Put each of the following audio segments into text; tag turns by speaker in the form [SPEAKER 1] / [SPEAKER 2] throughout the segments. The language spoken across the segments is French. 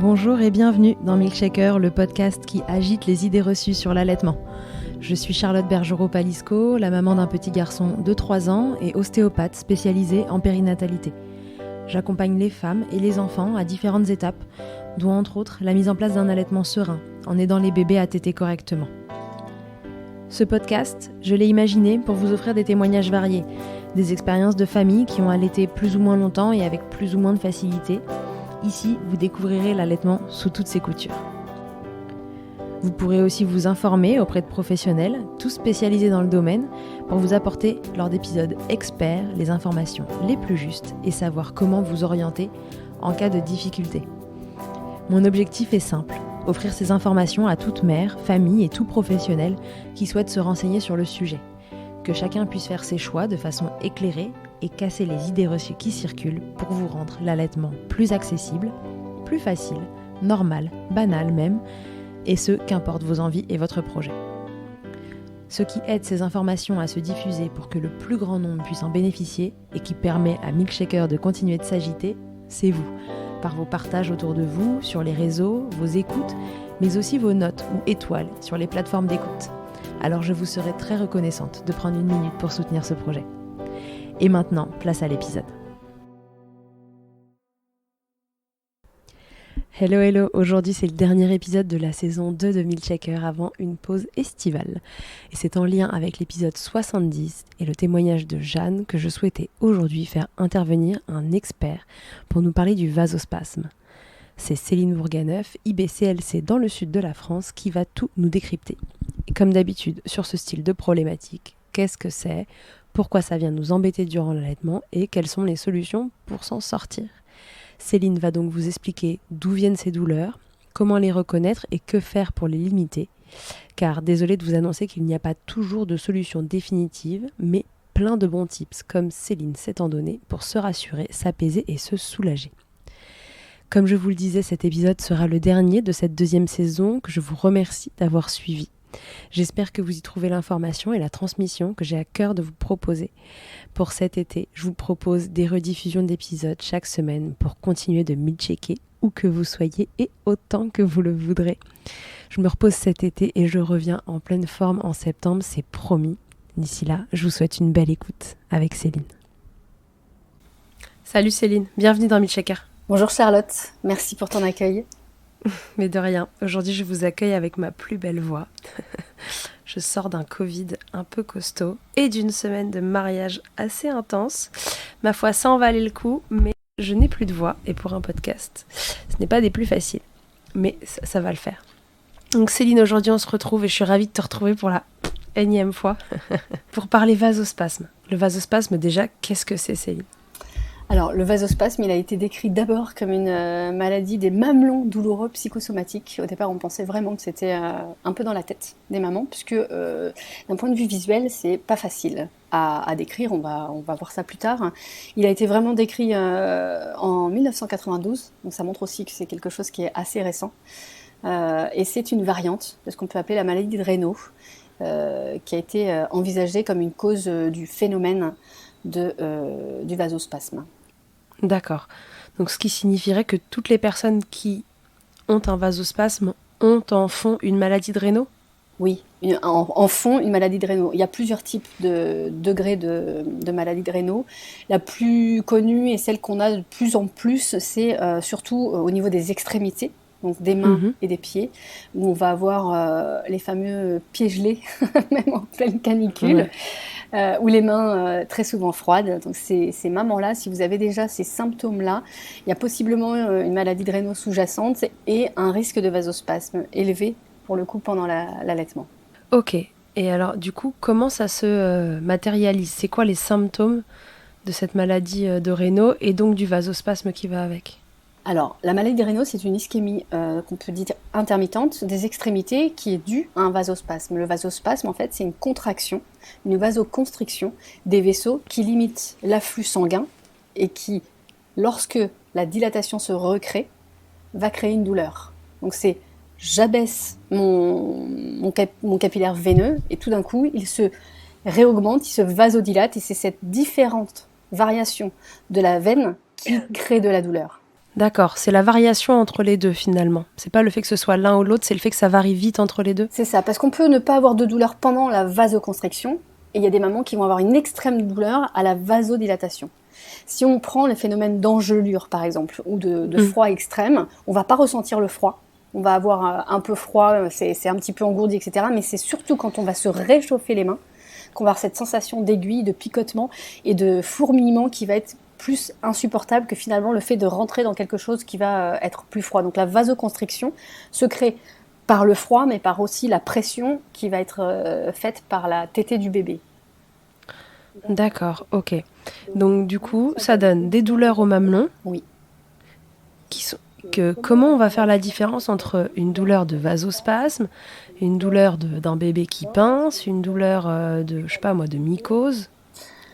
[SPEAKER 1] Bonjour et bienvenue dans Milkshaker, le podcast qui agite les idées reçues sur l'allaitement. Je suis Charlotte Bergerot-Palisco, la maman d'un petit garçon de 3 ans et ostéopathe spécialisée en périnatalité. J'accompagne les femmes et les enfants à différentes étapes, dont entre autres la mise en place d'un allaitement serein, en aidant les bébés à téter correctement. Ce podcast, je l'ai imaginé pour vous offrir des témoignages variés, des expériences de familles qui ont allaité plus ou moins longtemps et avec plus ou moins de facilité. Ici, vous découvrirez l'allaitement sous toutes ses coutures. Vous pourrez aussi vous informer auprès de professionnels, tous spécialisés dans le domaine, pour vous apporter, lors d'épisodes experts, les informations les plus justes et savoir comment vous orienter en cas de difficulté. Mon objectif est simple, offrir ces informations à toute mère, famille et tout professionnel qui souhaite se renseigner sur le sujet. Que chacun puisse faire ses choix de façon éclairée et casser les idées reçues qui circulent pour vous rendre l'allaitement plus accessible, plus facile, normal, banal même, et ce, qu'importe vos envies et votre projet. Ce qui aide ces informations à se diffuser pour que le plus grand nombre puisse en bénéficier et qui permet à Milkshaker de continuer de s'agiter, c'est vous, par vos partages autour de vous, sur les réseaux, vos écoutes, mais aussi vos notes ou étoiles sur les plateformes d'écoute. Alors je vous serai très reconnaissante de prendre une minute pour soutenir ce projet. Et maintenant, place à l'épisode. Hello, aujourd'hui c'est le dernier épisode de la saison 2 de Milkshaker avant une pause estivale. Et c'est en lien avec l'épisode 70 et le témoignage de Jeanne que je souhaitais aujourd'hui faire intervenir un expert pour nous parler du vasospasme. C'est Céline Bourganeuf, IBCLC dans le sud de la France, qui va tout nous décrypter. Et comme d'habitude, sur ce style de problématique, qu'est-ce que c'est, pourquoi ça vient nous embêter durant l'allaitement et quelles sont les solutions pour s'en sortir. Céline va donc vous expliquer d'où viennent ces douleurs, comment les reconnaître et que faire pour les limiter. Car désolée de vous annoncer qu'il n'y a pas toujours de solution définitive, mais plein de bons tips comme Céline s'étant donné pour se rassurer, s'apaiser et se soulager. Comme je vous le disais, cet épisode sera le dernier de cette deuxième saison que je vous remercie d'avoir suivi. J'espère que vous y trouvez l'information et la transmission que j'ai à cœur de vous proposer. Pour cet été, je vous propose des rediffusions d'épisodes chaque semaine pour continuer de milkshaker où que vous soyez et autant que vous le voudrez. Je me repose cet été et je reviens en pleine forme en septembre, c'est promis. D'ici là, je vous souhaite une belle écoute avec Céline. Salut Céline, bienvenue dans Milkshaker.
[SPEAKER 2] Bonjour Charlotte, merci pour ton accueil.
[SPEAKER 1] Mais de rien, aujourd'hui je vous accueille avec ma plus belle voix. Je sors d'un Covid un peu costaud et d'une semaine de mariage assez intense. Ma foi, ça en valait le coup, mais je n'ai plus de voix et pour un podcast, ce n'est pas des plus faciles, mais ça va le faire. Donc Céline, aujourd'hui on se retrouve et je suis ravie de te retrouver pour la énième fois pour parler vasospasme. Le vasospasme déjà, qu'est-ce que c'est Céline ?
[SPEAKER 2] Alors, le vasospasme, il a été décrit d'abord comme une maladie des mamelons douloureux psychosomatiques. Au départ, on pensait vraiment que c'était un peu dans la tête des mamans, puisque d'un point de vue visuel, c'est pas facile à décrire. On va voir ça plus tard. Il a été vraiment décrit en 1992, donc ça montre aussi que c'est quelque chose qui est assez récent. Et c'est une variante de ce qu'on peut appeler la maladie de Raynaud, qui a été envisagée comme une cause du phénomène du vasospasme.
[SPEAKER 1] D'accord. Donc ce qui signifierait que toutes les personnes qui ont un vasospasme en font une maladie de Raynaud ?
[SPEAKER 2] Oui, en font une maladie de Raynaud. Il y a plusieurs types de degrés de maladie de Raynaud. La plus connue et celle qu'on a de plus en plus, c'est surtout au niveau des extrémités, donc des mains et des pieds, où on va avoir les fameux pieds gelés, même en pleine canicule. Ou les mains très souvent froides. Donc ces mamans-là, si vous avez déjà ces symptômes-là, il y a possiblement une maladie de Raynaud sous-jacente et un risque de vasospasme élevé pour le coup pendant l'allaitement.
[SPEAKER 1] Ok. Et alors du coup, comment ça se matérialise ? C'est quoi les symptômes de cette maladie de Raynaud et donc du vasospasme qui va avec ?
[SPEAKER 2] Alors, la maladie de Raynaud, c'est une ischémie qu'on peut dire intermittente des extrémités qui est due à un vasospasme. Le vasospasme, en fait, c'est une contraction, une vasoconstriction des vaisseaux qui limite l'afflux sanguin et qui, lorsque la dilatation se recrée, va créer une douleur. Donc c'est, j'abaisse mon capillaire veineux et tout d'un coup, il se réaugmente, il se vasodilate et c'est cette différente variation de la veine qui crée de la douleur.
[SPEAKER 3] D'accord, c'est la variation entre les deux finalement. C'est pas le fait que ce soit l'un ou l'autre, c'est le fait que ça varie vite entre les deux.
[SPEAKER 2] C'est ça, parce qu'on peut ne pas avoir de douleur pendant la vasoconstriction, et il y a des mamans qui vont avoir une extrême douleur à la vasodilatation. Si on prend le phénomène d'engelure, par exemple, ou de froid extrême, on va pas ressentir le froid. On va avoir un peu froid, c'est un petit peu engourdi, etc. Mais c'est surtout quand on va se réchauffer les mains qu'on va avoir cette sensation d'aiguille, de picotement et de fourmillement qui va être plus insupportable que finalement le fait de rentrer dans quelque chose qui va être plus froid. Donc la vasoconstriction se crée par le froid, mais par aussi la pression qui va être faite par la tétée du bébé.
[SPEAKER 3] D'accord, ok. Donc du coup, ça donne des douleurs au mamelon.
[SPEAKER 2] Oui.
[SPEAKER 3] Comment on va faire la différence entre une douleur de vasospasme, une douleur d'un bébé qui pince, une douleur de mycose?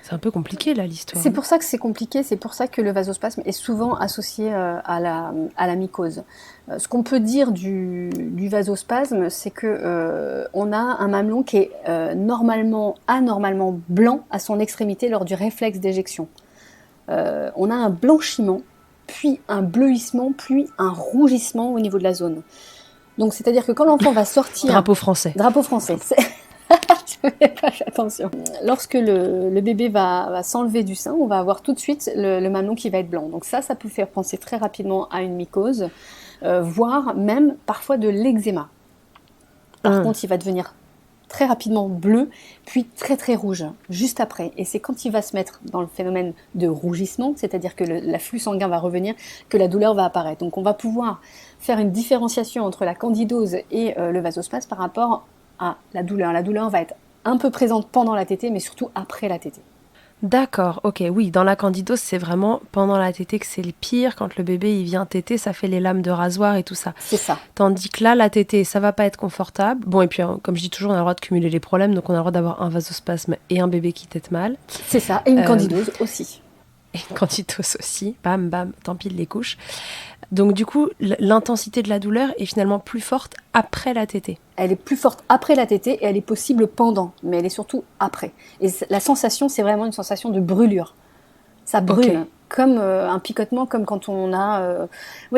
[SPEAKER 3] C'est un peu compliqué là l'histoire.
[SPEAKER 2] C'est pour ça que c'est compliqué, c'est pour ça que le vasospasme est souvent associé à la mycose. Ce qu'on peut dire du vasospasme, c'est que on a un mamelon qui est anormalement blanc à son extrémité lors du réflexe d'éjection. On a un blanchiment, puis un bleuissement, puis un rougissement au niveau de la zone. Donc c'est-à-dire que quand l'enfant va sortir...
[SPEAKER 3] Drapeau français.
[SPEAKER 2] Drapeau français. Je n'avais pas fait attention. Lorsque le bébé va s'enlever du sein, on va avoir tout de suite le mamelon qui va être blanc. Donc ça peut faire penser très rapidement à une mycose, voire même parfois de l'eczéma. Par contre, il va devenir très rapidement bleu, puis très très rouge, juste après. Et c'est quand il va se mettre dans le phénomène de rougissement, c'est-à-dire que l'afflux sanguin va revenir, que la douleur va apparaître. Donc on va pouvoir faire une différenciation entre la candidose et le vasospasme par rapport à la douleur. La douleur va être un peu présente pendant la tétée, mais surtout après la tétée.
[SPEAKER 3] D'accord, ok, oui, dans la candidose, c'est vraiment pendant la tétée que c'est le pire. Quand le bébé il vient téter, ça fait les lames de rasoir et tout ça.
[SPEAKER 2] C'est ça.
[SPEAKER 3] Tandis que là, la tétée, ça va pas être confortable. Bon, et puis, comme je dis toujours, on a le droit de cumuler les problèmes, donc on a le droit d'avoir un vasospasme et un bébé qui tète mal.
[SPEAKER 2] C'est ça, et une candidose aussi.
[SPEAKER 3] Et une candidose aussi, bam, bam, t'empiles les couches. Donc du coup, l'intensité de la douleur est finalement plus forte après la tétée.
[SPEAKER 2] Elle est plus forte après la tétée et elle est possible pendant, mais elle est surtout après. Et la sensation, c'est vraiment une sensation de brûlure. Ça brûle, okay. Comme un picotement, comme quand on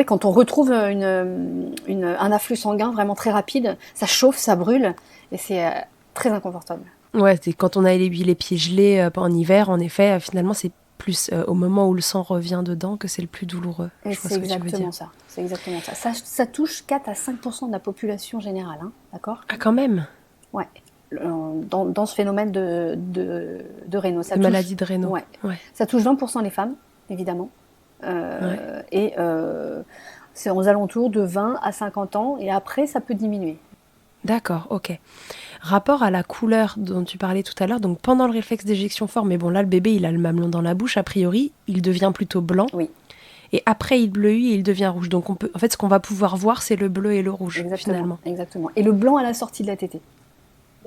[SPEAKER 2] quand on retrouve un afflux sanguin vraiment très rapide, ça chauffe, ça brûle, et c'est très inconfortable.
[SPEAKER 3] Ouais, c'est quand on a les pieds gelés en hiver, en effet, finalement c'est plus au moment où le sang revient dedans que c'est le plus douloureux.
[SPEAKER 2] Et c'est exactement ça. C'est exactement ça. Ça touche 4 à 5% de la population générale, hein, d'accord ?
[SPEAKER 3] Ah, quand même ?
[SPEAKER 2] Ouais. Dans ce phénomène de Raynaud.
[SPEAKER 3] Maladie de Raynaud.
[SPEAKER 2] Ouais. Ça touche 20% les femmes, évidemment. Et c'est aux alentours de 20 à 50 ans. Et après, ça peut diminuer.
[SPEAKER 3] D'accord, ok. Rapport à la couleur dont tu parlais tout à l'heure, donc pendant le réflexe d'éjection fort, mais bon là le bébé il a le mamelon dans la bouche, a priori il devient plutôt blanc.
[SPEAKER 2] Oui.
[SPEAKER 3] Et après il bleuit et il devient rouge. Donc en fait ce qu'on va pouvoir voir c'est le bleu et le rouge finalement.
[SPEAKER 2] Exactement. Et le blanc à la sortie de la tétée.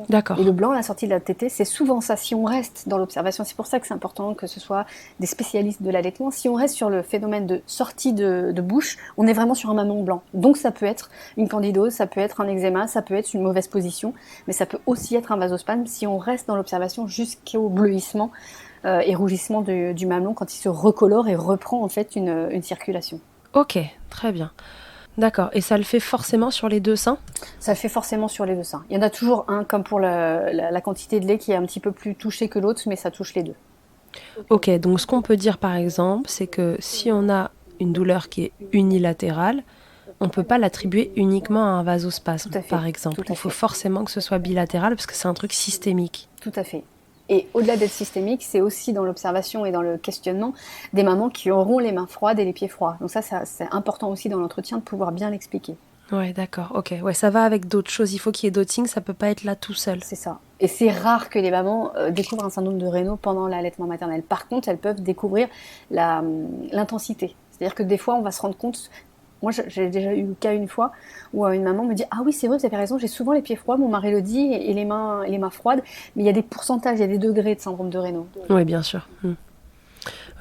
[SPEAKER 3] D'accord.
[SPEAKER 2] Et le blanc à la sortie de la tétée, c'est souvent ça. Si on reste dans l'observation, c'est pour ça que c'est important que ce soit des spécialistes de l'allaitement. Si on reste sur le phénomène de sortie de bouche, on est vraiment sur un mamelon blanc. Donc ça peut être une candidose, ça peut être un eczéma, ça peut être une mauvaise position, mais ça peut aussi être un vasospasme si on reste dans l'observation jusqu'au bleuissement et rougissement du mamelon quand il se recolore et reprend en fait une circulation.
[SPEAKER 3] Ok, très bien. D'accord, et ça le fait forcément sur les deux seins ?
[SPEAKER 2] Ça le fait forcément sur les deux seins. Il y en a toujours un, comme pour la quantité de lait, qui est un petit peu plus touché que l'autre, mais ça touche les deux.
[SPEAKER 3] Ok, donc ce qu'on peut dire par exemple, c'est que si on a une douleur qui est unilatérale, on ne peut pas l'attribuer uniquement à un vasospasme, par exemple. Il faut forcément que ce soit bilatéral, parce que c'est un truc systémique.
[SPEAKER 2] Tout à fait. Et au-delà d'être systémique, c'est aussi dans l'observation et dans le questionnement des mamans qui auront les mains froides et les pieds froids. Donc ça c'est important aussi dans l'entretien de pouvoir bien l'expliquer.
[SPEAKER 3] Ouais, d'accord, ok. Ouais, ça va avec d'autres choses. Il faut qu'il y ait d'autres signes, ça peut pas être là tout seul.
[SPEAKER 2] C'est ça. Et c'est rare que les mamans découvrent un syndrome de Raynaud pendant l'allaitement maternel. Par contre, elles peuvent découvrir l'intensité. C'est-à-dire que des fois, on va se rendre compte... Moi, j'ai déjà eu le cas une fois où une maman me dit « Ah oui, c'est vrai, vous avez raison, j'ai souvent les pieds froids, mon mari le dit, et les mains froides, mais il y a des pourcentages, il y a des degrés de syndrome de Raynaud. »
[SPEAKER 3] Oui, bien sûr.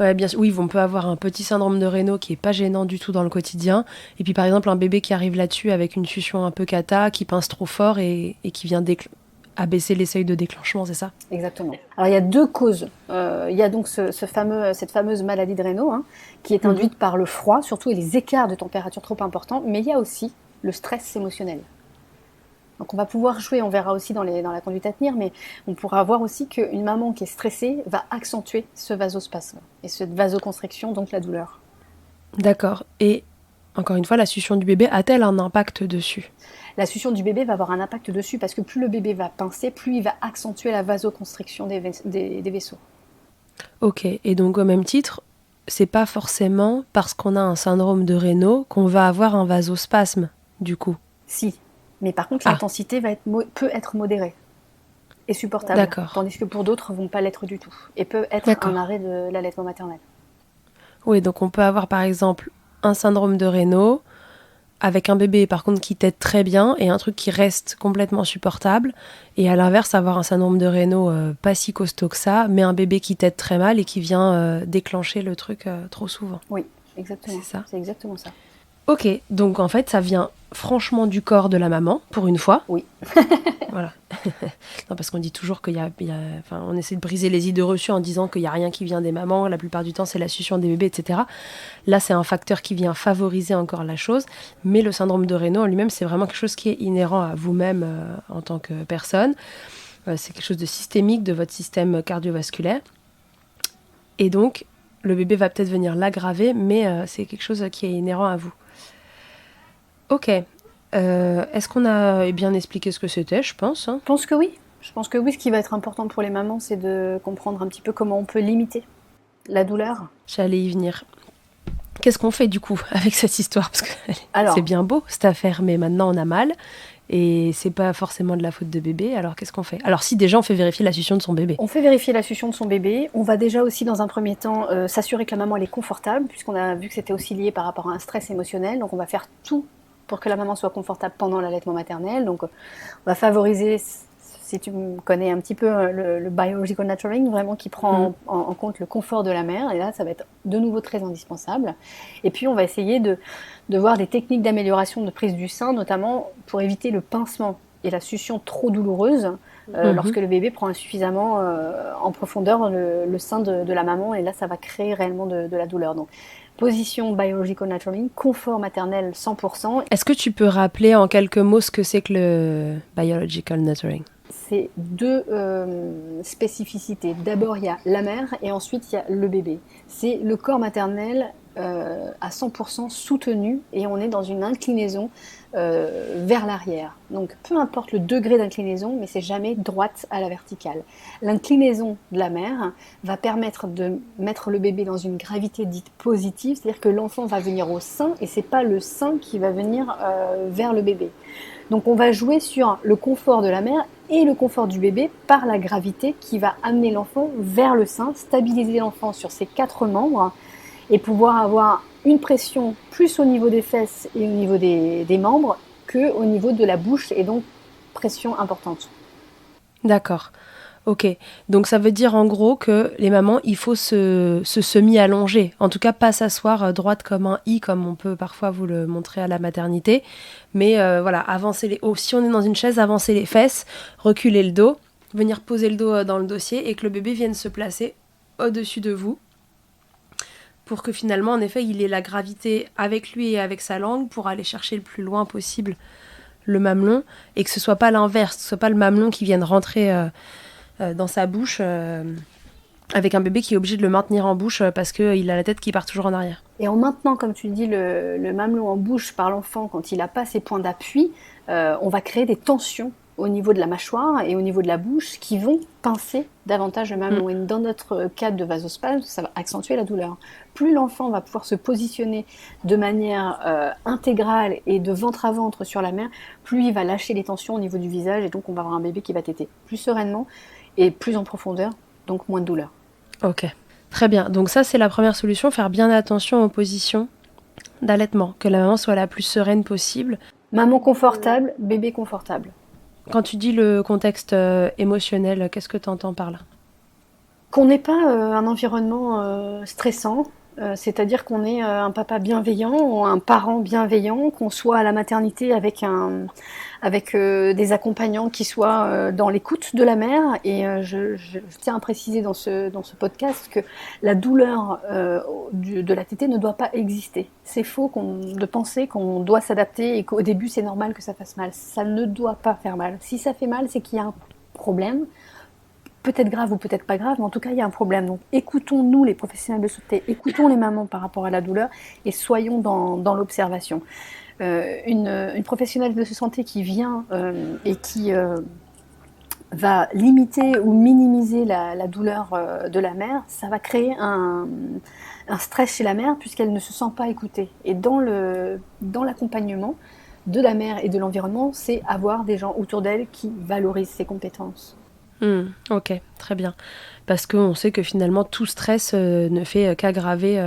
[SPEAKER 3] Ouais, bien sûr. Oui, on peut avoir un petit syndrome de Raynaud qui n'est pas gênant du tout dans le quotidien, et puis par exemple un bébé qui arrive là-dessus avec une succion un peu cata, qui pince trop fort et qui vient à baisser les seuils de déclenchement, c'est ça?
[SPEAKER 2] Exactement. Alors il y a 2 causes. Il y a donc cette fameuse maladie de Raynaud qui est induite par le froid, surtout et les écarts de température trop importants, mais il y a aussi le stress émotionnel. Donc on va pouvoir jouer, on verra aussi dans la conduite à tenir, mais on pourra voir aussi qu'une maman qui est stressée va accentuer ce vasospasme et cette vasoconstriction, donc la douleur.
[SPEAKER 3] D'accord. Et encore une fois, la succion du bébé a-t-elle un impact dessus?
[SPEAKER 2] La succion du bébé va avoir un impact dessus parce que plus le bébé va pincer, plus il va accentuer la vasoconstriction des vaisseaux.
[SPEAKER 3] Ok, et donc au même titre, c'est pas forcément parce qu'on a un syndrome de Raynaud qu'on va avoir un vasospasme, du coup.
[SPEAKER 2] Si, mais par contre l'intensité peut être modérée et supportable.
[SPEAKER 3] D'accord.
[SPEAKER 2] Tandis que pour d'autres, vont pas l'être du tout et peut être un arrêt de l'allaitement maternel.
[SPEAKER 3] Oui, donc on peut avoir par exemple un syndrome de Raynaud avec un bébé par contre qui tète très bien et un truc qui reste complètement supportable, et à l'inverse avoir un syndrome de Raynaud pas si costaud que ça, mais un bébé qui tète très mal et qui vient déclencher le truc trop souvent.
[SPEAKER 2] Oui, exactement.
[SPEAKER 3] C'est ça.
[SPEAKER 2] C'est exactement ça.
[SPEAKER 3] Ok, donc en fait ça vient franchement du corps de la maman, pour une fois.
[SPEAKER 2] Oui.
[SPEAKER 3] Voilà. Non, parce qu'on dit toujours qu'il y a, enfin, on essaie de briser les idées reçues en disant qu'il n'y a rien qui vient des mamans, la plupart du temps c'est la succion des bébés, etc. Là c'est un facteur qui vient favoriser encore la chose, mais le syndrome de Raynaud en lui-même c'est vraiment quelque chose qui est inhérent à vous-même en tant que personne. C'est quelque chose de systémique de votre système cardiovasculaire. Et donc le bébé va peut-être venir l'aggraver, mais c'est quelque chose qui est inhérent à vous. Ok. Est-ce qu'on a bien expliqué ce que c'était, je pense hein?
[SPEAKER 2] Je pense que oui. Je pense que oui, ce qui va être important pour les mamans, c'est de comprendre un petit peu comment on peut limiter la douleur.
[SPEAKER 3] J'allais y venir. Qu'est-ce qu'on fait du coup avec cette histoire? Parce que c'est bien beau cette affaire, mais maintenant on a mal et c'est pas forcément de la faute de bébé. Alors qu'est-ce qu'on fait? Alors si déjà on fait vérifier la succion de son bébé.
[SPEAKER 2] On fait vérifier la succion de son bébé. On va déjà aussi dans un premier temps s'assurer que la maman elle est confortable, puisqu'on a vu que c'était aussi lié par rapport à un stress émotionnel. Donc on va faire tout pour que la maman soit confortable pendant l'allaitement maternel. Donc on va favoriser, si tu connais un petit peu le biological nurturing, vraiment qui prend en compte le confort de la mère. Et là, ça va être de nouveau très indispensable. Et puis on va essayer de voir des techniques d'amélioration de prise du sein, notamment pour éviter le pincement et la succion trop douloureuse lorsque le bébé prend insuffisamment en profondeur le sein de la maman. Et là, ça va créer réellement de la douleur. Donc, position biological nurturing, confort maternel 100%.
[SPEAKER 3] Est-ce que tu peux rappeler en quelques mots ce que c'est que le biological nurturing?
[SPEAKER 2] C'est 2 spécificités. D'abord, il y a la mère et ensuite, il y a le bébé. C'est le corps maternel à 100% soutenu et on est dans une inclinaison vers l'arrière. Donc, peu importe le degré d'inclinaison, mais c'est jamais droite à la verticale. L'inclinaison de la mère va permettre de mettre le bébé dans une gravité dite positive, c'est-à-dire que l'enfant va venir au sein et c'est pas le sein qui va venir vers le bébé. Donc, on va jouer sur le confort de la mère et le confort du bébé par la gravité qui va amener l'enfant vers le sein, stabiliser l'enfant sur ses 4 membres et pouvoir avoir une pression plus au niveau des fesses et au niveau des membres qu'au niveau de la bouche et donc pression importante.
[SPEAKER 3] D'accord. Ok. Donc ça veut dire en gros que les mamans, il faut se semi-allonger. En tout cas, pas s'asseoir droite comme un I, comme on peut parfois vous le montrer à la maternité. Mais voilà, avancer si on est dans une chaise, avancer les fesses, reculer le dos, venir poser le dos dans le dossier et que le bébé vienne se placer au-dessus de vous. Pour que finalement, en effet, il ait la gravité avec lui et avec sa langue pour aller chercher le plus loin possible le mamelon et que ce soit pas l'inverse, que ce soit pas le mamelon qui vienne rentrer dans sa bouche avec un bébé qui est obligé de le maintenir en bouche parce qu'il a la tête qui part toujours en arrière.
[SPEAKER 2] Et en maintenant, comme tu dis, le mamelon en bouche par l'enfant quand il n'a pas ses points d'appui, on va créer des tensions au niveau de la mâchoire et au niveau de la bouche qui vont pincer davantage le mamelon. Et dans notre cas de vasospasme, ça va accentuer la douleur. Plus l'enfant va pouvoir se positionner de manière intégrale et de ventre à ventre sur la mère, plus il va lâcher les tensions au niveau du visage et donc on va avoir un bébé qui va téter plus sereinement et plus en profondeur, donc moins de douleur.
[SPEAKER 3] Ok, très bien. Donc ça, c'est la première solution, faire bien attention aux positions d'allaitement, que la maman soit la plus sereine possible.
[SPEAKER 2] Maman confortable, bébé confortable.
[SPEAKER 3] Quand tu dis le contexte émotionnel, qu'est-ce que tu entends par là?
[SPEAKER 2] Qu'on n'ait pas un environnement stressant, C'est-à-dire qu'on est un papa bienveillant ou un parent bienveillant, qu'on soit à la maternité avec des accompagnants qui soient dans l'écoute de la mère. Et je tiens à préciser dans ce podcast que la douleur de la tétée ne doit pas exister. C'est faux de penser qu'on doit s'adapter et qu'au début c'est normal que ça fasse mal. Ça ne doit pas faire mal. Si ça fait mal, c'est qu'il y a un problème. Peut-être grave ou peut-être pas grave, mais en tout cas, il y a un problème. Donc, écoutons-nous, les professionnels de santé, écoutons les mamans par rapport à la douleur et soyons dans l'observation. Une professionnelle de santé qui vient et qui va limiter ou minimiser la douleur de la mère, ça va créer un stress chez la mère puisqu'elle ne se sent pas écoutée. Et dans l'accompagnement de la mère et de l'environnement, c'est avoir des gens autour d'elle qui valorisent ses compétences.
[SPEAKER 3] Ok, très bien. Parce qu'on sait que finalement, tout stress ne fait qu'aggraver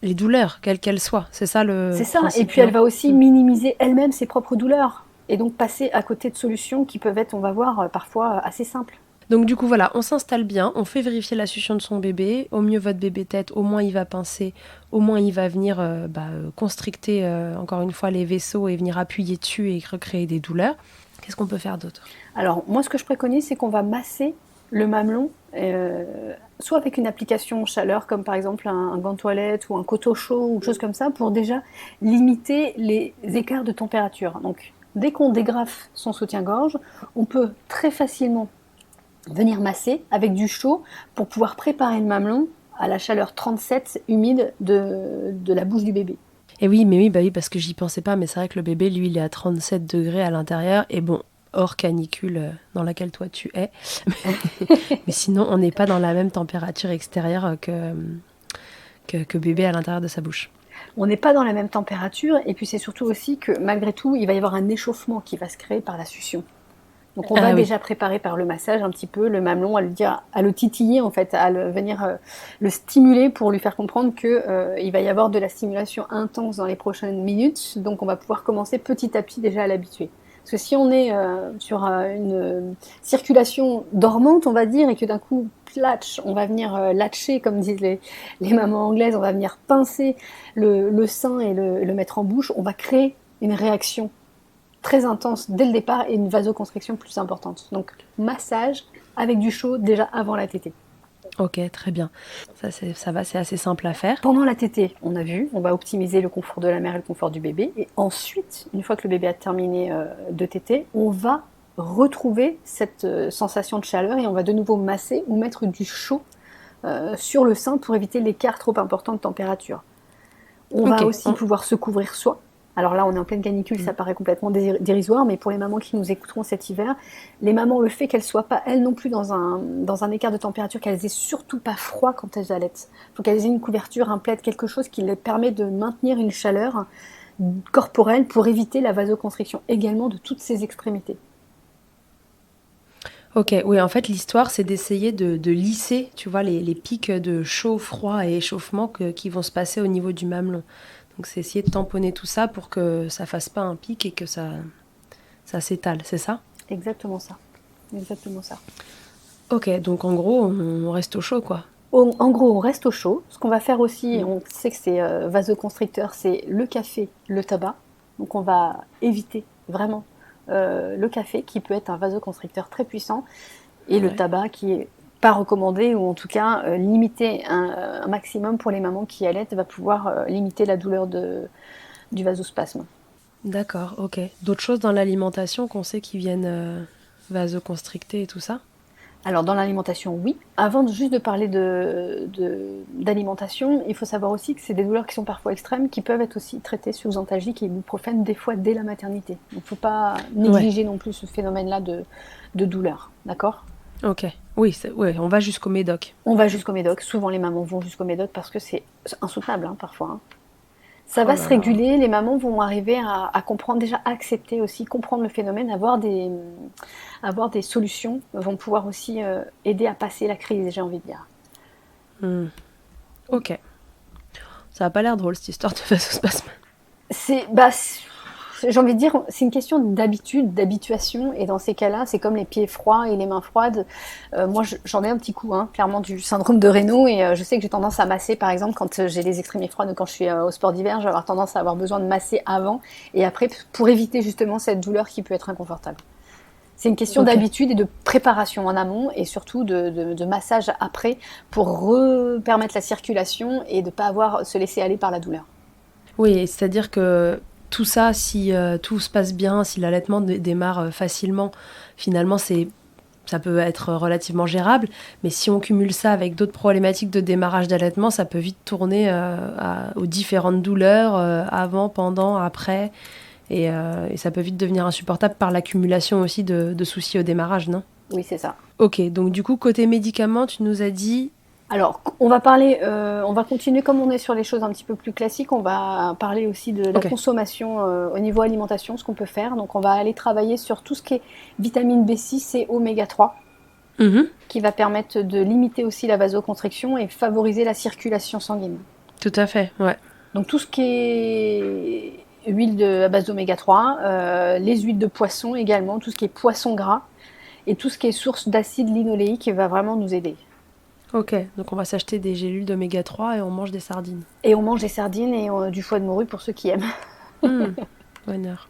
[SPEAKER 3] les douleurs, quelles qu'elles soient. C'est ça le principe,
[SPEAKER 2] et puis elle va aussi minimiser elle-même ses propres douleurs. Et donc passer à côté de solutions qui peuvent être, on va voir, parfois assez simples.
[SPEAKER 3] Donc du coup, voilà, on s'installe bien, on fait vérifier la succion de son bébé. Au mieux, votre bébé tète, au moins il va pincer, au moins il va venir constricter, encore une fois, les vaisseaux et venir appuyer dessus et recréer des douleurs. Qu'est-ce qu'on peut faire d'autre ?
[SPEAKER 2] Alors, moi, ce que je préconise, c'est qu'on va masser le mamelon, soit avec une application chaleur, comme par exemple un gant de toilette ou un coton chaud ou quelque chose comme ça, pour déjà limiter les écarts de température. Donc, dès qu'on dégrafe son soutien-gorge, on peut très facilement venir masser avec du chaud pour pouvoir préparer le mamelon à la chaleur 37 humide de la bouche du bébé.
[SPEAKER 3] Et oui, parce que j'y pensais pas, mais c'est vrai que le bébé, lui, il est à 37 degrés à l'intérieur, et bon, hors canicule dans laquelle toi tu es. Mais sinon, on n'est pas dans la même température extérieure que bébé à l'intérieur de sa bouche.
[SPEAKER 2] On n'est pas dans la même température, et puis c'est surtout aussi que malgré tout, il va y avoir un échauffement qui va se créer par la succion. Donc on va déjà préparer par le massage un petit peu le mamelon, à le titiller en fait, venir le stimuler pour lui faire comprendre que il va y avoir de la stimulation intense dans les prochaines minutes. Donc on va pouvoir commencer petit à petit déjà à l'habituer. Parce que si on est sur une circulation dormante, on va dire, et que d'un coup, platch, on va venir latcher, comme disent les mamans anglaises, on va venir pincer le sein et le mettre en bouche, on va créer une réaction très intense dès le départ et une vasoconstriction plus importante. Donc, massage avec du chaud déjà avant la tétée.
[SPEAKER 3] Ok, très bien. Ça va, c'est assez simple à faire.
[SPEAKER 2] Pendant la tétée, on a vu, on va optimiser le confort de la mère et le confort du bébé. Et ensuite, une fois que le bébé a terminé de téter, on va retrouver cette sensation de chaleur et on va de nouveau masser ou mettre du chaud sur le sein pour éviter l'écart trop important de température. On va aussi pouvoir se couvrir soi. Alors là, on est en pleine canicule, ça paraît complètement dérisoire, mais pour les mamans qui nous écouteront cet hiver, les mamans, le fait qu'elles ne soient pas, elles non plus, dans un écart de température, qu'elles aient surtout pas froid quand elles allaitent. Il faut qu'elles aient une couverture, un plaid, quelque chose qui les permet de maintenir une chaleur corporelle pour éviter la vasoconstriction également de toutes ces extrémités.
[SPEAKER 3] Ok, oui, en fait, l'histoire, c'est d'essayer de lisser, tu vois, les pics de chaud, froid et échauffement qui vont se passer au niveau du mamelon. Donc, c'est essayer de tamponner tout ça pour que ça fasse pas un pic et que ça s'étale, c'est ça ?
[SPEAKER 2] Exactement ça. Exactement ça.
[SPEAKER 3] Ok, donc en gros, on reste au chaud, quoi.
[SPEAKER 2] En gros, on reste au chaud. Ce qu'on va faire aussi, on sait que c'est vasoconstricteur, c'est le café, le tabac. Donc, on va éviter vraiment le café, qui peut être un vasoconstricteur très puissant, et le tabac qui est pas recommandé, ou en tout cas limiter un maximum pour les mamans qui allaitent, va pouvoir limiter la douleur du vasospasme.
[SPEAKER 3] D'accord, ok. D'autres choses dans l'alimentation qu'on sait qui viennent vasoconstricter et tout ça ?
[SPEAKER 2] Alors dans l'alimentation, oui. Avant juste de parler d'alimentation, il faut savoir aussi que c'est des douleurs qui sont parfois extrêmes, qui peuvent être aussi traitées sous antalgiques et ibuprofène, des fois dès la maternité. Donc il ne faut pas négliger non plus ce phénomène-là de douleur, d'accord ?
[SPEAKER 3] Ok, oui, on va jusqu'au médoc.
[SPEAKER 2] On va jusqu'au médoc. Souvent, les mamans vont jusqu'au médoc parce que c'est insoutenable, parfois. Ça va se réguler. Les mamans vont arriver à comprendre, déjà accepter aussi, comprendre le phénomène, avoir des solutions, vont pouvoir aussi aider à passer la crise, j'ai envie de dire.
[SPEAKER 3] Ok. Ça n'a pas l'air drôle, cette histoire de vasospasme.
[SPEAKER 2] J'ai envie de dire, c'est une question d'habitude, d'habituation, et dans ces cas-là, c'est comme les pieds froids et les mains froides. Moi, j'en ai un petit coup, hein, clairement, du syndrome de Raynaud, et je sais que j'ai tendance à masser, par exemple, quand j'ai les extrémités froides, quand je suis au sport d'hiver, je vais avoir tendance à avoir besoin de masser avant et après pour éviter justement cette douleur qui peut être inconfortable. C'est une question d'habitude et de préparation en amont, et surtout de massage après pour permettre la circulation et de ne pas se laisser aller par la douleur.
[SPEAKER 3] Oui, c'est-à-dire que tout ça, si tout se passe bien, si l'allaitement démarre facilement, finalement, ça peut être relativement gérable. Mais si on cumule ça avec d'autres problématiques de démarrage d'allaitement, ça peut vite tourner aux différentes douleurs avant, pendant, après. Et ça peut vite devenir insupportable par l'accumulation aussi de soucis au démarrage, non ?
[SPEAKER 2] Oui, c'est ça.
[SPEAKER 3] Ok, donc du coup, côté médicaments, tu nous as dit...
[SPEAKER 2] Alors, on va continuer comme on est sur les choses un petit peu plus classiques, on va parler aussi de la consommation au niveau alimentation, ce qu'on peut faire. Donc, on va aller travailler sur tout ce qui est vitamine B6 et oméga 3, qui va permettre de limiter aussi la vasoconstriction et favoriser la circulation sanguine.
[SPEAKER 3] Tout à fait, ouais.
[SPEAKER 2] Donc, tout ce qui est huile à base d'oméga 3, les huiles de poisson également, tout ce qui est poisson gras et tout ce qui est source d'acide linoléique va vraiment nous aider.
[SPEAKER 3] Ok, donc on va s'acheter des gélules d'oméga 3 et on mange des sardines.
[SPEAKER 2] Et on mange des sardines et du foie de morue pour ceux qui aiment.
[SPEAKER 3] Bonheur.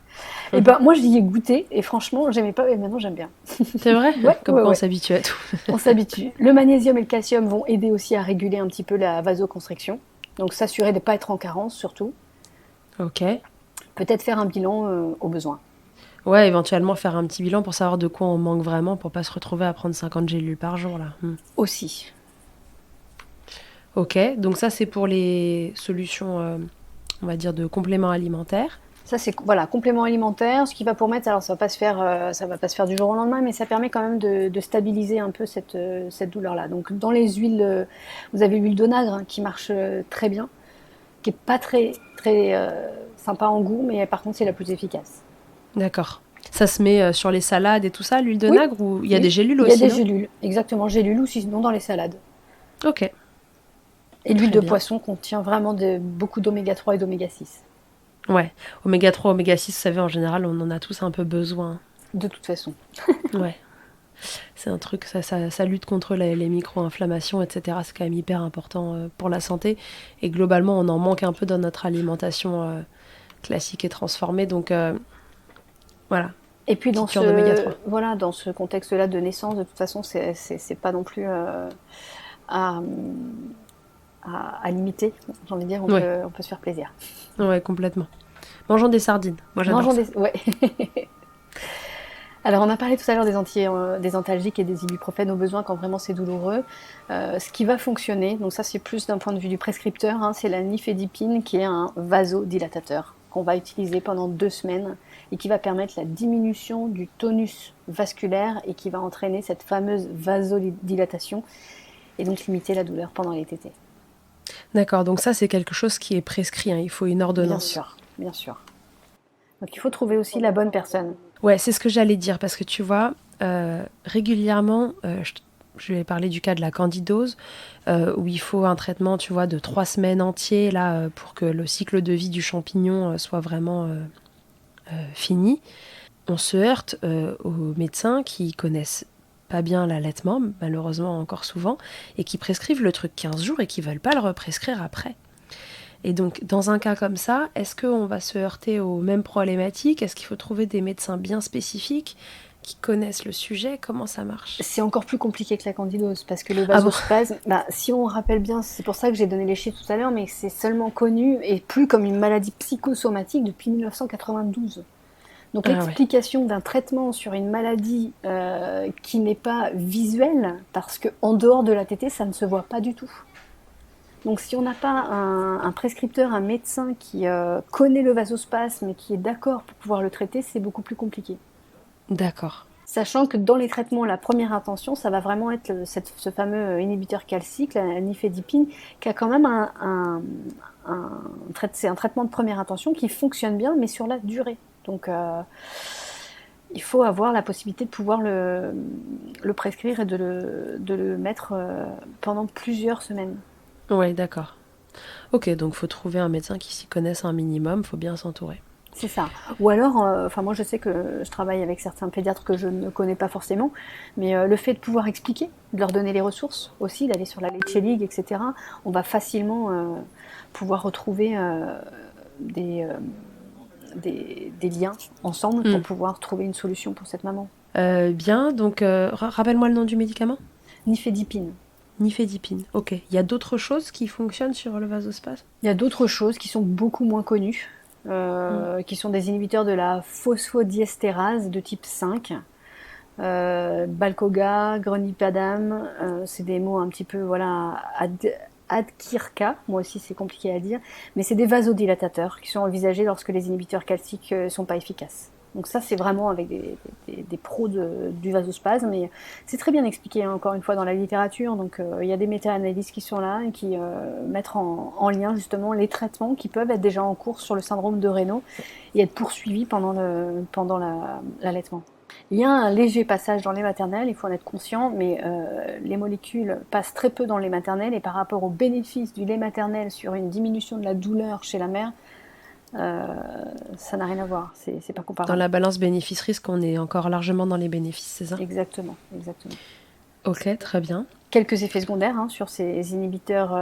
[SPEAKER 2] Et ben moi j'y ai goûté et franchement j'aimais pas et maintenant j'aime bien.
[SPEAKER 3] C'est vrai ? Comme quoi on s'habitue à tout.
[SPEAKER 2] On s'habitue. Le magnésium et le calcium vont aider aussi à réguler un petit peu la vasoconstriction. Donc s'assurer de ne pas être en carence surtout.
[SPEAKER 3] Ok.
[SPEAKER 2] Peut-être faire un bilan au besoin.
[SPEAKER 3] Ouais, éventuellement faire un petit bilan pour savoir de quoi on manque vraiment pour pas se retrouver à prendre 50 gélules par jour là.
[SPEAKER 2] Aussi.
[SPEAKER 3] Ok, donc ça c'est pour les solutions, on va dire, de compléments alimentaires.
[SPEAKER 2] Ça c'est complément alimentaire, ce qui va permettre, alors ça va pas se faire du jour au lendemain, mais ça permet quand même de stabiliser un peu cette douleur-là. Donc dans les huiles, vous avez l'huile d'onagre qui marche très bien, qui est pas très sympa en goût, mais par contre c'est la plus efficace.
[SPEAKER 3] D'accord. Ça se met sur les salades et tout ça, l'huile de nagre, ou il y a des gélules aussi?
[SPEAKER 2] Il y a des gélules, exactement, gélules ou sinon dans les salades.
[SPEAKER 3] Ok.
[SPEAKER 2] Et l'huile de poisson contient vraiment beaucoup d'oméga 3 et d'oméga 6.
[SPEAKER 3] Ouais, oméga 3, oméga 6, vous savez, en général, on en a tous un peu besoin.
[SPEAKER 2] De toute façon.
[SPEAKER 3] Ouais. C'est un truc, ça lutte contre les micro-inflammations, etc. C'est quand même hyper important pour la santé. Et globalement, on en manque un peu dans notre alimentation classique et transformée. Donc, voilà.
[SPEAKER 2] Et puis dans ce contexte-là de naissance, de toute façon, c'est pas non plus à limiter. J'ai envie de dire, on peut se faire plaisir.
[SPEAKER 3] Ouais, complètement. Mangeons des sardines. Moi, j'adore ça.
[SPEAKER 2] Ouais. Alors, on a parlé tout à l'heure des antalgiques et des ibuprofènes au besoin quand vraiment c'est douloureux. Ce qui va fonctionner, donc ça c'est plus d'un point de vue du prescripteur, c'est la nifedipine qui est un vasodilatateur qu'on va utiliser pendant 2 semaines et qui va permettre la diminution du tonus vasculaire et qui va entraîner cette fameuse vasodilatation et donc limiter la douleur pendant les tétées.
[SPEAKER 3] D'accord, donc ça c'est quelque chose qui est prescrit, il faut une ordonnance.
[SPEAKER 2] Bien sûr. Donc il faut trouver aussi la bonne personne.
[SPEAKER 3] Ouais, c'est ce que j'allais dire, parce que tu vois, régulièrement, je vais parler du cas de la candidose, où il faut un traitement, tu vois, de 3 semaines entiers, là, pour que le cycle de vie du champignon soit vraiment fini. On se heurte aux médecins qui connaissent pas bien l'allaitement, malheureusement encore souvent, et qui prescrivent le truc 15 jours et qui veulent pas le represcrire après. Et donc, dans un cas comme ça, est-ce qu'on va se heurter aux mêmes problématiques ? Est-ce qu'il faut trouver des médecins bien spécifiques qui connaissent le sujet ? Comment ça marche ?
[SPEAKER 2] C'est encore plus compliqué que la candidose, parce que le vasospasme, si on rappelle bien, c'est pour ça que j'ai donné les chiffres tout à l'heure, mais c'est seulement connu et plus comme une maladie psychosomatique depuis 1992. Donc l'explication d'un traitement sur une maladie qui n'est pas visuelle, parce qu'en dehors de la tétée, ça ne se voit pas du tout. Donc si on n'a pas un prescripteur, un médecin qui connaît le vasospasme et qui est d'accord pour pouvoir le traiter, c'est beaucoup plus compliqué.
[SPEAKER 3] D'accord.
[SPEAKER 2] Sachant que dans les traitements, la première intention, ça va vraiment être ce fameux inhibiteur calcique, la nifedipine, qui a quand même c'est un traitement de première intention qui fonctionne bien, mais sur la durée. Donc il faut avoir la possibilité de pouvoir le prescrire et de le mettre pendant plusieurs semaines.
[SPEAKER 3] Ouais, d'accord. Ok, donc faut trouver un médecin qui s'y connaisse un minimum, faut bien s'entourer.
[SPEAKER 2] C'est ça. Ou alors, moi je sais que je travaille avec certains pédiatres que je ne connais pas forcément, mais le fait de pouvoir expliquer, de leur donner les ressources aussi, d'aller sur la Leche League, etc., on va facilement pouvoir retrouver des, liens ensemble pour pouvoir trouver une solution pour cette maman.
[SPEAKER 3] Bien, donc rappelle-moi le nom du médicament.
[SPEAKER 2] Nifedipine.
[SPEAKER 3] Nifedipine, ok. Il y a d'autres choses qui fonctionnent sur le vasospasme ?
[SPEAKER 2] Il y a d'autres choses qui sont beaucoup moins connues. Qui sont des inhibiteurs de la phosphodiesterase de type 5. Balcoga, grenipadam, c'est des mots un petit peu, adkirka, moi aussi c'est compliqué à dire, mais c'est des vasodilatateurs qui sont envisagés lorsque les inhibiteurs calciques ne sont pas efficaces. Donc ça, c'est vraiment avec des pros du vasospasme, et c'est très bien expliqué, encore une fois, dans la littérature. Donc il y a des méta-analyses qui sont là et qui mettent en lien justement les traitements qui peuvent être déjà en cours sur le syndrome de Raynaud et être poursuivis pendant l'allaitement. Il y a un léger passage dans les maternelles, il faut en être conscient, mais les molécules passent très peu dans les maternelles, et par rapport aux bénéfices du lait maternel sur une diminution de la douleur chez la mère, ça n'a rien à voir, c'est pas comparable.
[SPEAKER 3] Dans la balance bénéfice-risque, on est encore largement dans les bénéfices, c'est ça ?
[SPEAKER 2] Exactement.
[SPEAKER 3] Ok, très bien.
[SPEAKER 2] Quelques effets secondaires sur ces inhibiteurs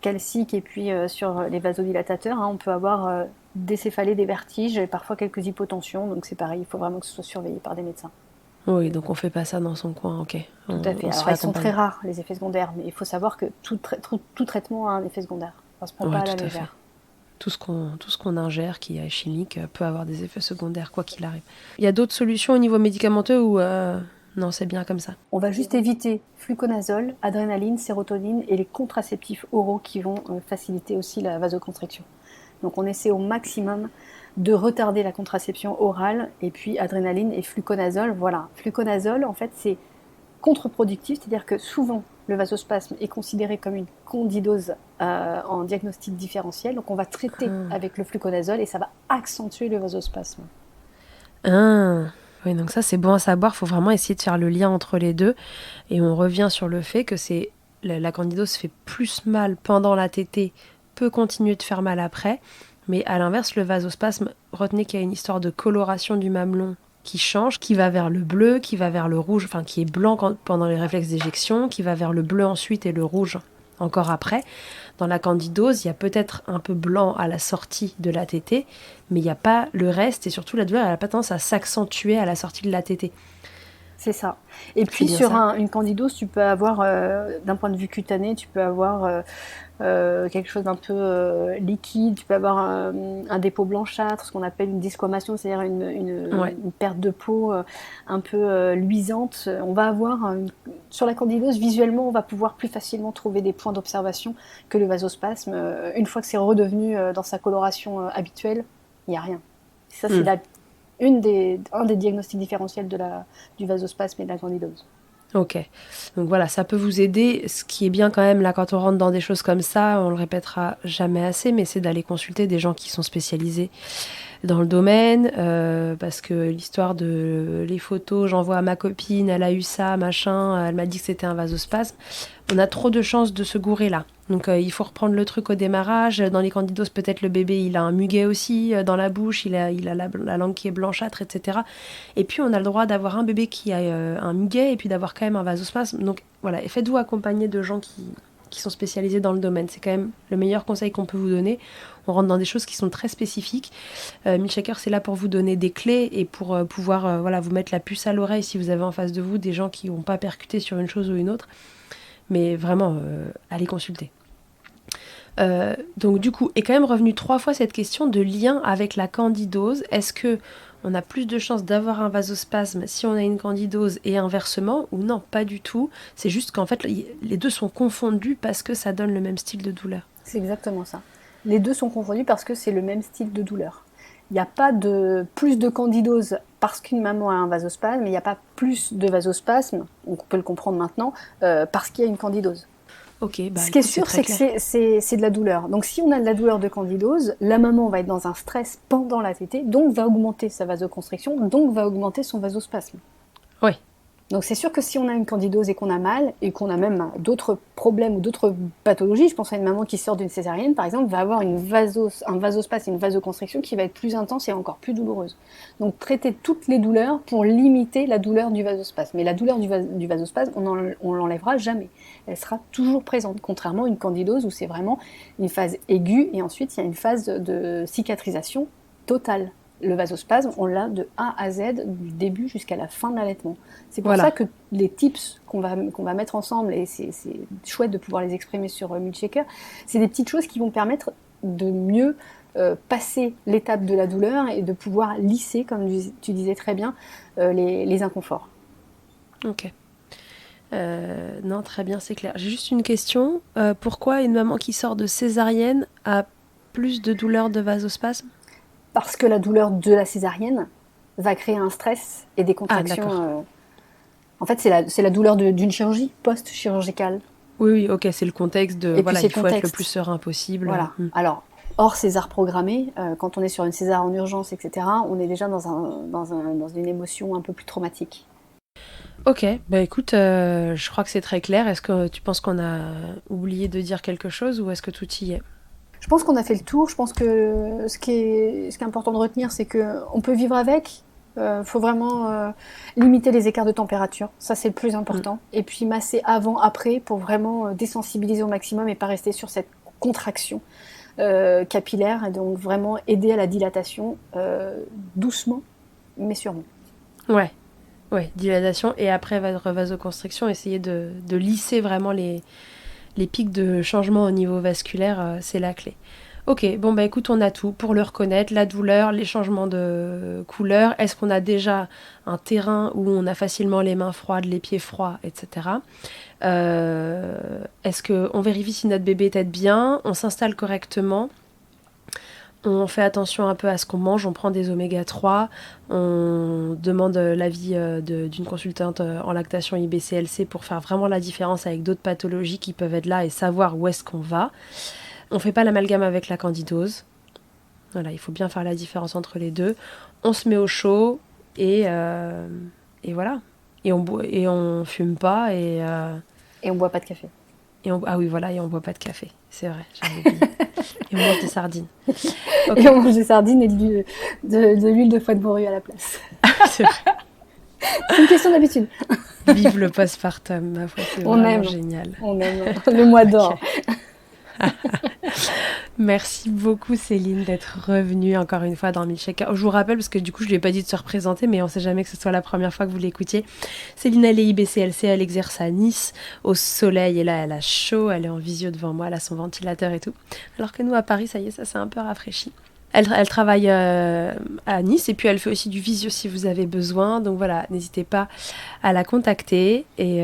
[SPEAKER 2] calciques, et puis sur les vasodilatateurs. On peut avoir des céphalées, des vertiges, et parfois quelques hypotensions. Donc c'est pareil, il faut vraiment que ce soit surveillé par des médecins.
[SPEAKER 3] Oui, donc on fait pas ça dans son coin, ok.
[SPEAKER 2] Tout à fait. Alors ils sont très rares, les effets secondaires, mais il faut savoir que tout traitement a un effet secondaire. Ça se prend pas à la légère.
[SPEAKER 3] Tout ce qu'on ingère qui est chimique peut avoir des effets secondaires, quoi qu'il arrive. Il y a d'autres solutions au niveau médicamenteux ou non, c'est bien comme ça?
[SPEAKER 2] On va juste éviter fluconazole, adrénaline, sérotonine et les contraceptifs oraux qui vont faciliter aussi la vasoconstriction. Donc on essaie au maximum de retarder la contraception orale, et puis adrénaline et fluconazole. Voilà, fluconazole en fait c'est contre-productif, c'est-à-dire que souvent le vasospasme est considéré comme une candidose en diagnostic différentiel, donc on va traiter avec le fluconazole et ça va accentuer le vasospasme.
[SPEAKER 3] Oui, donc ça c'est bon à savoir, il faut vraiment essayer de faire le lien entre les deux, et on revient sur le fait que la candidose fait plus mal pendant la tétée, peut continuer de faire mal après, mais à l'inverse le vasospasme, retenez qu'il y a une histoire de coloration du mamelon qui change, qui va vers le bleu, qui va vers le rouge, enfin qui est blanc pendant les réflexes d'éjection, qui va vers le bleu ensuite et le rouge encore après. Dans la candidose, il y a peut-être un peu blanc à la sortie de la tétée, mais il n'y a pas le reste, et surtout la douleur, elle n'a pas tendance à s'accentuer à la sortie de la tétée.
[SPEAKER 2] C'est ça. Et puis sur une candidose, tu peux avoir, d'un point de vue cutané, tu peux avoir quelque chose d'un peu liquide, tu peux avoir un dépôt blanchâtre, ce qu'on appelle une desquamation, c'est-à-dire une perte de peau un peu luisante. On va avoir, sur la candidose, visuellement, on va pouvoir plus facilement trouver des points d'observation que le vasospasme. Une fois que c'est redevenu dans sa coloration habituelle, il n'y a rien. Ça, c'est un des diagnostics différentiels du vasospasme et de la candidose.
[SPEAKER 3] Ok, donc voilà, ça peut vous aider. Ce qui est bien quand même, là, quand on rentre dans des choses comme ça, on le répétera jamais assez, mais c'est d'aller consulter des gens qui sont spécialisés dans le domaine, parce que l'histoire de les photos, j'envoie à ma copine, elle a eu ça, machin, elle m'a dit que c'était un vasospasme. On a trop de chances de se gourer là. Donc il faut reprendre le truc au démarrage. Dans les candidoses, peut-être le bébé, il a un muguet aussi dans la bouche, il a la langue qui est blanchâtre, etc. Et puis on a le droit d'avoir un bébé qui a un muguet et puis d'avoir quand même un vasospasme. Donc voilà, et faites-vous accompagner de gens qui sont spécialisés dans le domaine. C'est quand même le meilleur conseil qu'on peut vous donner. On rentre dans des choses qui sont très spécifiques. Milkshaker, c'est là pour vous donner des clés et pour pouvoir vous mettre la puce à l'oreille si vous avez en face de vous des gens qui n'ont pas percuté sur une chose ou une autre. Mais vraiment, allez consulter. Donc du coup, est quand même revenu 3 fois cette question de lien avec la candidose. Est-ce que on a plus de chances d'avoir un vasospasme si on a une candidose et inversement, ou non, pas du tout. C'est juste qu'en fait, les deux sont confondus parce que ça donne le même style de douleur.
[SPEAKER 2] C'est exactement ça. Les deux sont confondus parce que c'est le même style de douleur. Il n'y a pas de plus de candidose parce qu'une maman a un vasospasme, mais il n'y a pas plus de vasospasme, donc on peut le comprendre maintenant, parce qu'il y a une candidose.
[SPEAKER 3] Okay,
[SPEAKER 2] ce qui est sûr, c'est que c'est de la douleur. Donc si on a de la douleur de candidose, la maman va être dans un stress pendant la tétée, donc va augmenter sa vasoconstriction, donc va augmenter son vasospasme.
[SPEAKER 3] Oui,
[SPEAKER 2] Donc c'est sûr que si on a une candidose et qu'on a mal, et qu'on a même d'autres problèmes ou d'autres pathologies, je pense à une maman qui sort d'une césarienne par exemple, va avoir un vasospasme, une vasoconstriction qui va être plus intense et encore plus douloureuse. Donc traiter toutes les douleurs pour limiter la douleur du vasospasme. Mais la douleur du vasospasme, on l'enlèvera jamais. Elle sera toujours présente, contrairement à une candidose où c'est vraiment une phase aiguë et ensuite il y a une phase de cicatrisation totale. Le vasospasme, on l'a de A à Z, du début jusqu'à la fin de l'allaitement. C'est pour ça que les tips qu'on va mettre ensemble, et c'est chouette de pouvoir les exprimer sur Milkshaker, c'est des petites choses qui vont permettre de mieux passer l'étape de la douleur et de pouvoir lisser, comme tu disais très bien, les inconforts.
[SPEAKER 3] Ok. Non, très bien, c'est clair. J'ai juste une question. Pourquoi une maman qui sort de césarienne a plus de douleur de vasospasme ?
[SPEAKER 2] Parce que la douleur de la césarienne va créer un stress et des contractions. En fait, c'est la douleur d'une chirurgie post-chirurgicale.
[SPEAKER 3] Oui, ok, c'est le contexte de... Voilà, il faut être le plus serein possible.
[SPEAKER 2] Voilà. Alors, hors césar programmé, quand on est sur une césar en urgence, etc., on est déjà dans une émotion un peu plus traumatique.
[SPEAKER 3] Ok, bah écoute, je crois que c'est très clair. Est-ce que tu penses qu'on a oublié de dire quelque chose ou est-ce que tout y est ?
[SPEAKER 2] Je pense qu'on a fait le tour. Je pense que ce qui est important de retenir, c'est qu'on peut vivre avec. Faut vraiment limiter les écarts de température. Ça, c'est le plus important. Et puis masser avant, après, pour vraiment désensibiliser au maximum et pas rester sur cette contraction capillaire. Et donc vraiment aider à la dilatation doucement, mais sûrement.
[SPEAKER 3] Ouais, dilatation. Et après vasoconstriction, essayer de lisser vraiment les pics de changement au niveau vasculaire, c'est la clé. Ok, bon bah écoute, on a tout pour le reconnaître, la douleur, les changements de couleur. Est-ce qu'on a déjà un terrain où on a facilement les mains froides, les pieds froids, etc. Est-ce qu'on vérifie si notre bébé tète bien, on s'installe correctement, on fait attention un peu à ce qu'on mange, on prend des oméga 3, on demande l'avis d'une consultante en lactation IBCLC pour faire vraiment la différence avec d'autres pathologies qui peuvent être là et savoir où est-ce qu'on va. On fait pas l'amalgame avec la candidose. Voilà, il faut bien faire la différence entre les deux. On se met au chaud et voilà. Et on fume pas et
[SPEAKER 2] on boit pas de café.
[SPEAKER 3] Et on boit pas de café. C'est vrai, j'avais oublié. Et on mange des sardines.
[SPEAKER 2] Okay. Et on mange des sardines et de l'huile de foie de morue à la place.
[SPEAKER 3] C'est vrai.
[SPEAKER 2] C'est une question d'habitude.
[SPEAKER 3] Vive le postpartum, ma foi, c'est vraiment génial.
[SPEAKER 2] On aime le mois d'or.
[SPEAKER 3] Merci beaucoup Céline d'être revenue encore une fois dans Milkshaker. Je vous rappelle, parce que du coup je ne lui ai pas dit de se représenter, mais on ne sait jamais que ce soit la première fois que vous l'écoutiez. Céline, elle est IBCLC, elle exerce à Nice, au soleil, et là elle a chaud, elle est en visio devant moi, elle a son ventilateur et tout. Alors que nous à Paris, ça y est, ça s'est un peu rafraîchi. Elle travaille à Nice et puis elle fait aussi du visio si vous avez besoin. Donc voilà, n'hésitez pas à la contacter et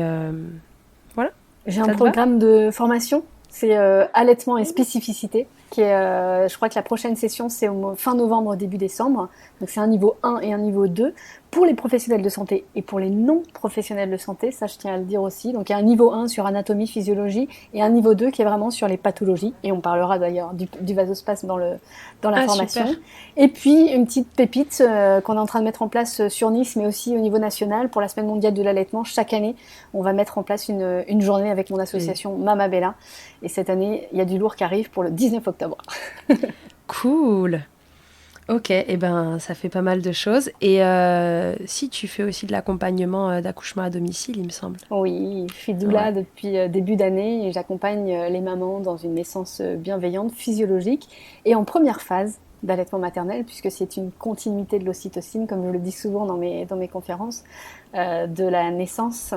[SPEAKER 3] voilà.
[SPEAKER 2] J'ai un programme de formation. C'est allaitement et spécificité, qui est, je crois que la prochaine session, c'est fin novembre, début décembre. Donc c'est un niveau 1 et un niveau 2 pour les professionnels de santé et pour les non-professionnels de santé, ça je tiens à le dire aussi. Donc il y a un niveau 1 sur anatomie, physiologie et un niveau 2 qui est vraiment sur les pathologies. Et on parlera d'ailleurs du vasospasme dans la formation. Super. Et puis une petite pépite qu'on est en train de mettre en place sur Nice, mais aussi au niveau national pour la Semaine mondiale de l'allaitement. Chaque année, on va mettre en place une journée avec mon association Mama Bella. Et cette année, il y a du lourd qui arrive pour le 19 octobre.
[SPEAKER 3] Cool. Ok, et ben ça fait pas mal de choses. Et si tu fais aussi de l'accompagnement d'accouchement à domicile, il me semble.
[SPEAKER 2] Oui, je suis doula depuis début d'année et j'accompagne les mamans dans une naissance bienveillante, physiologique et en première phase d'allaitement maternel, puisque c'est une continuité de l'ocytocine, comme je le dis souvent dans mes conférences, de la naissance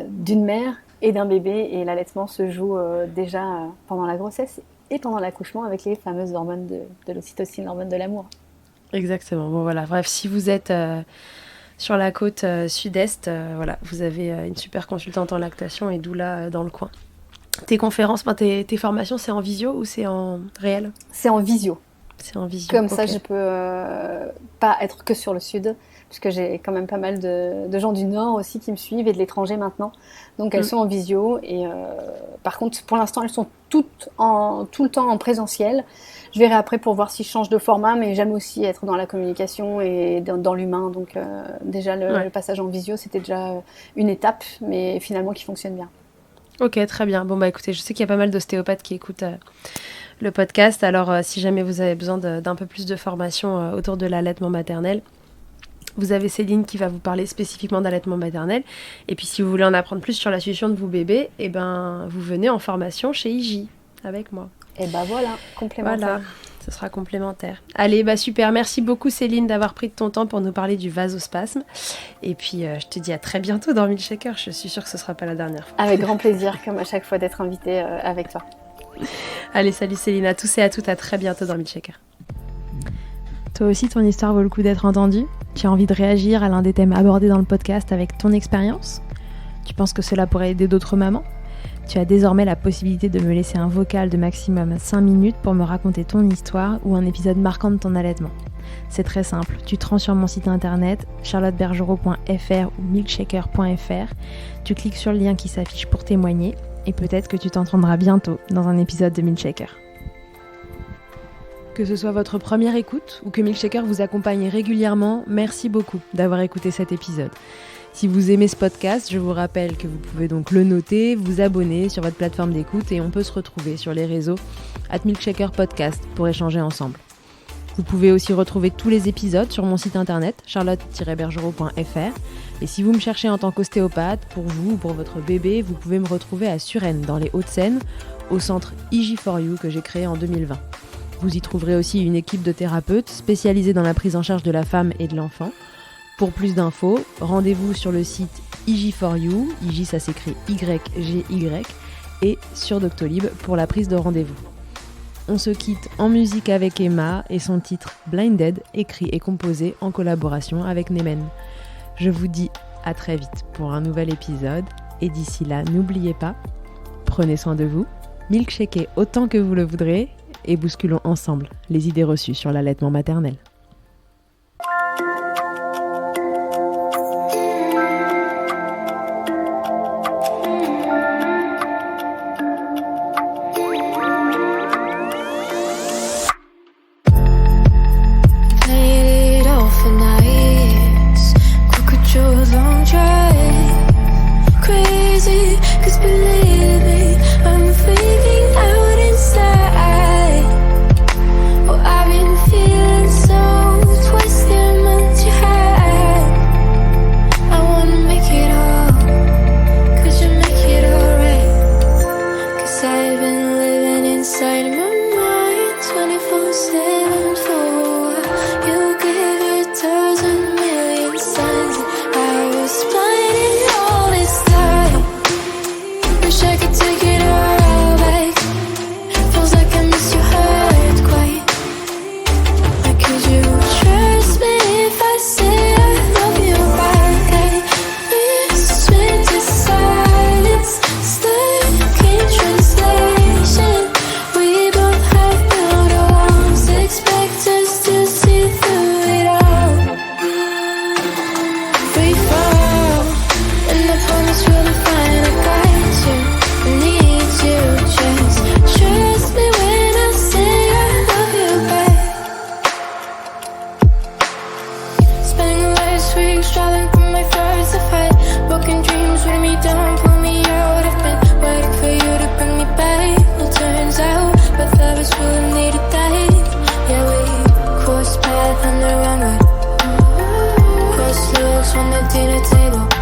[SPEAKER 2] d'une mère et d'un bébé. Et l'allaitement se joue déjà pendant la grossesse et pendant l'accouchement avec les fameuses hormones de l'ocytocine, l'hormone de l'amour.
[SPEAKER 3] Exactement. Bon voilà. Bref, si vous êtes sur la côte sud-est, voilà, vous avez une super consultante en lactation et doula dans le coin. Tes conférences, tes formations, c'est en visio ou c'est en réel ?
[SPEAKER 2] C'est en visio.
[SPEAKER 3] C'est en visio.
[SPEAKER 2] Comme ça, je peux pas être que sur le sud, puisque j'ai quand même pas mal de gens du Nord aussi qui me suivent et de l'étranger maintenant. Donc elles sont en visio. Et par contre, pour l'instant, elles sont tout le temps en présentiel. Je verrai après pour voir si je change de format, mais j'aime aussi être dans la communication et dans l'humain. Donc déjà, le passage en visio, c'était déjà une étape, mais finalement qui fonctionne bien.
[SPEAKER 3] Ok, très bien. Bon, bah écoutez, je sais qu'il y a pas mal d'ostéopathes qui écoutent le podcast. Alors, si jamais vous avez besoin d'un peu plus de formation autour de l'allaitement maternel, vous avez Céline qui va vous parler spécifiquement d'allaitement maternel. Et puis, si vous voulez en apprendre plus sur la succion de vos bébés, eh ben, vous venez en formation chez IJ avec moi.
[SPEAKER 2] Et ben voilà, complémentaire.
[SPEAKER 3] Voilà, ce sera complémentaire. Allez, bah super. Merci beaucoup Céline d'avoir pris de ton temps pour nous parler du vasospasme. Et puis, je te dis à très bientôt dans Milkshaker. Je suis sûre que ce ne sera pas la dernière fois.
[SPEAKER 2] Avec grand plaisir, comme à chaque fois, d'être invitée avec toi.
[SPEAKER 3] Allez, salut Céline, à tous et à toutes, à très bientôt dans Milkshaker.
[SPEAKER 1] Toi aussi, ton histoire vaut le coup d'être entendue? Tu as envie de réagir à l'un des thèmes abordés dans le podcast avec ton expérience? Tu penses que cela pourrait aider d'autres mamans? Tu as désormais la possibilité de me laisser un vocal de maximum 5 minutes pour me raconter ton histoire ou un épisode marquant de ton allaitement. C'est très simple, tu te rends sur mon site internet charlottebergerot.fr ou milkshaker.fr, tu cliques sur le lien qui s'affiche pour témoigner et peut-être que tu t'entendras bientôt dans un épisode de Milkshaker. Que ce soit votre première écoute ou que Milkshaker vous accompagne régulièrement, merci beaucoup d'avoir écouté cet épisode. Si vous aimez ce podcast, je vous rappelle que vous pouvez donc le noter, vous abonner sur votre plateforme d'écoute et on peut se retrouver sur les réseaux @milkshakerpodcast pour échanger ensemble. Vous pouvez aussi retrouver tous les épisodes sur mon site internet charlotte-bergerot.fr et si vous me cherchez en tant qu'ostéopathe, pour vous ou pour votre bébé, vous pouvez me retrouver à Suresnes dans les Hauts-de-Seine au centre IG4U que j'ai créé en 2020. Vous y trouverez aussi une équipe de thérapeutes spécialisés dans la prise en charge de la femme et de l'enfant. Pour plus d'infos, rendez-vous sur le site IG4U, IG ça s'écrit YGY, et sur Doctolib pour la prise de rendez-vous. On se quitte en musique avec Emma et son titre Blinded, écrit et composé en collaboration avec Nemen. Je vous dis à très vite pour un nouvel épisode, et d'ici là, n'oubliez pas, prenez soin de vous, milkshakez autant que vous le voudrez, et bousculons ensemble les idées reçues sur l'allaitement maternel.
[SPEAKER 4] On the dinner table